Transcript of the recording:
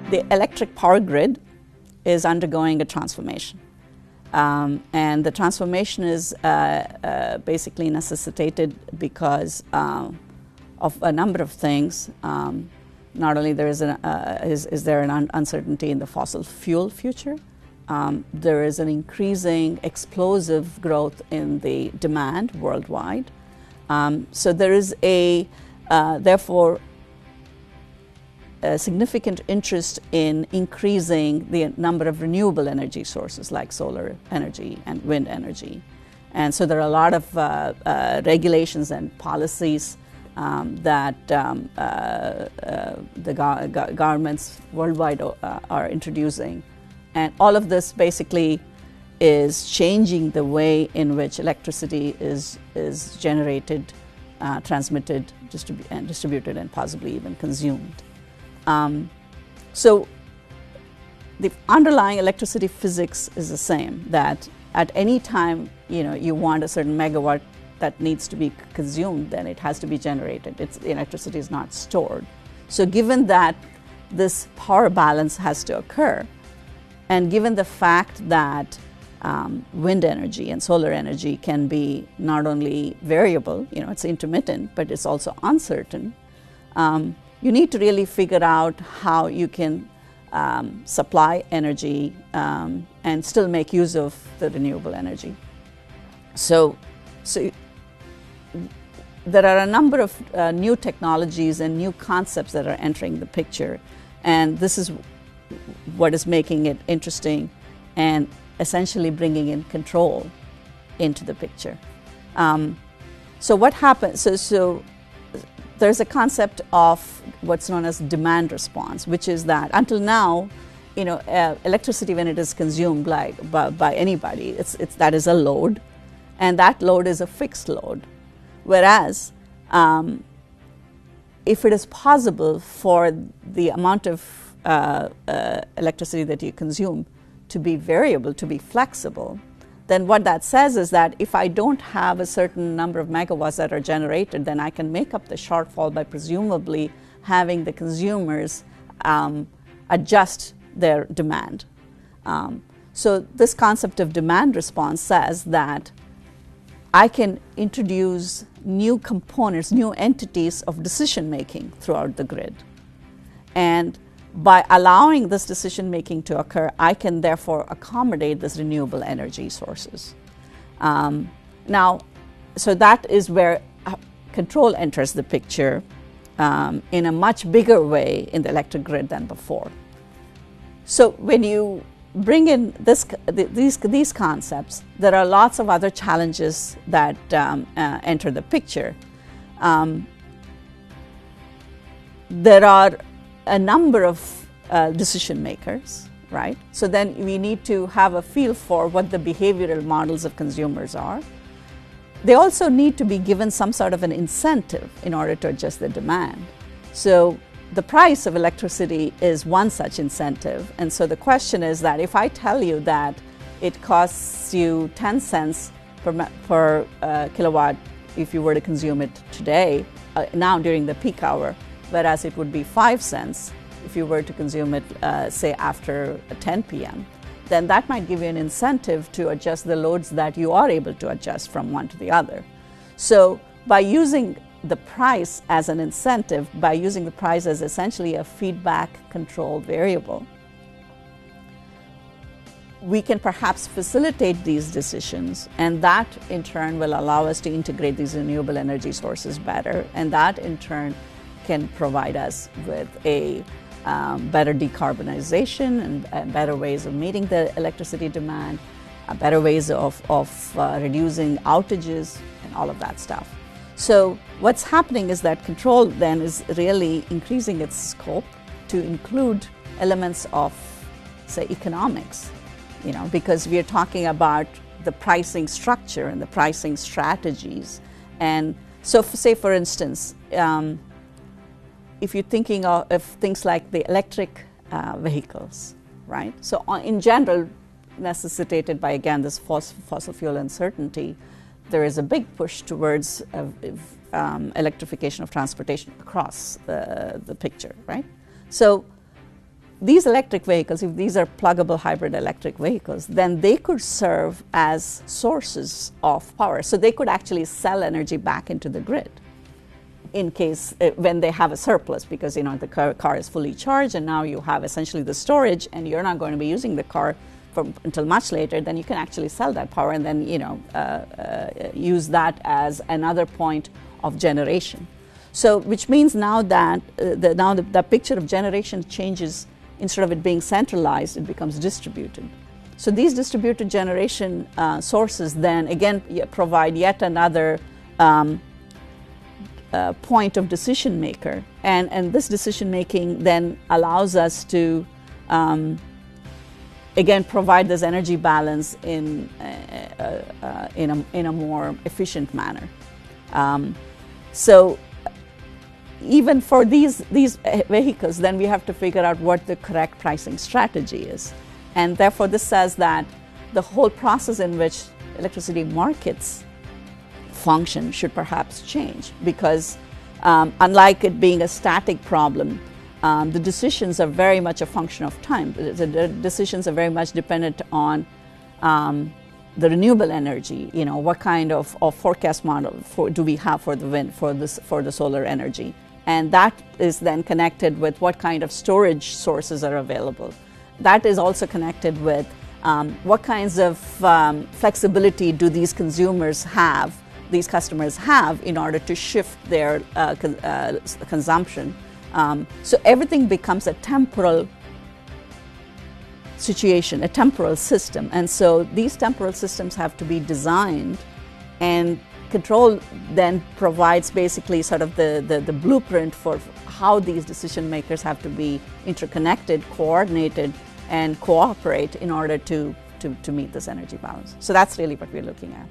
the electric power grid is undergoing a transformation. And the transformation is basically necessitated because of a number of things. Not only there is there an uncertainty in the fossil fuel future, there is an increasing explosive growth in the demand worldwide. So there is therefore a significant interest in increasing the number of renewable energy sources like solar energy and wind energy. And so there are a lot of regulations and policies that the governments worldwide are introducing. And all of this basically is changing the way in which electricity is generated, transmitted, distributed, and possibly even consumed. So the underlying electricity physics is the same, that at any time you want a certain megawatt that needs to be consumed, then it has to be generated. The electricity is not stored. So given that this power balance has to occur, and given the fact that wind energy and solar energy can be not only variable, it's intermittent, but it's also uncertain, you need to really figure out how you can supply energy and still make use of the renewable energy. So there are a number of new technologies and new concepts that are entering the picture, and this is what is making it interesting and essentially bringing in control into the picture. So what happens? So there's a concept of what's known as demand response, which is that until now, electricity, when it is consumed by anybody, that is a load, and that load is a fixed load. Whereas, if it is possible for the amount of electricity that you consume to be variable, to be flexible, then what that says is that if I don't have a certain number of megawatts that are generated, then I can make up the shortfall by presumably having the consumers adjust their demand. So this concept of demand response says that I can introduce new components, new entities of decision making throughout the grid. And by allowing this decision making to occur, I can therefore accommodate this renewable energy sources. Now, so that is where control enters the picture in a much bigger way in the electric grid than before. So when you bring in these concepts, there are lots of other challenges that enter the picture. There are a number of decision makers, right? So then we need to have a feel for what the behavioral models of consumers are. They also need to be given some sort of an incentive in order to adjust the demand. So the price of electricity is one such incentive. And so the question is that if I tell you that it costs you 10 cents per kilowatt if you were to consume it today, now during the peak hour, whereas it would be 5 cents if you were to consume it, say, after 10 p.m., then that might give you an incentive to adjust the loads that you are able to adjust from one to the other. So by using the price as an incentive, by using the price as essentially a feedback control variable, we can perhaps facilitate these decisions, and that in turn will allow us to integrate these renewable energy sources better, and that in turn can provide us with a better decarbonization and better ways of meeting the electricity demand, better ways of reducing outages and all of that stuff. So what's happening is that control then is really increasing its scope to include elements of, say, economics, because we are talking about the pricing structure and the pricing strategies. And so say, for instance, if you're thinking of things like the electric vehicles, right? So in general, necessitated by, again, this fossil fuel uncertainty, there is a big push towards electrification of transportation across the picture, right? So these electric vehicles, if these are pluggable hybrid electric vehicles, then they could serve as sources of power. So they could actually sell energy back into the grid in case when they have a surplus, because the car is fully charged and now you have essentially the storage and you're not going to be using the car until much later. Then you can actually sell that power and then use that as another point of generation. So which means now that the picture of generation changes. Instead of it being centralized, it becomes distributed. So these distributed generation sources then again provide yet another point of decision maker, and this decision making then allows us to again provide this energy balance in a more efficient manner. So even for these vehicles, then we have to figure out what the correct pricing strategy is. And therefore this says that the whole process in which electricity markets function should perhaps change, because unlike it being a static problem, the decisions are very much a function of time. The decisions are very much dependent on the renewable energy. What kind of forecast model do we have for the wind, for the solar energy, and that is then connected with what kind of storage sources are available. That is also connected with what kinds of flexibility do these consumers have, these customers have, in order to shift their consumption. So everything becomes a temporal situation, a temporal system. And so these temporal systems have to be designed, and control then provides basically sort of the blueprint for how these decision makers have to be interconnected, coordinated, and cooperate in order to meet this energy balance. So that's really what we're looking at.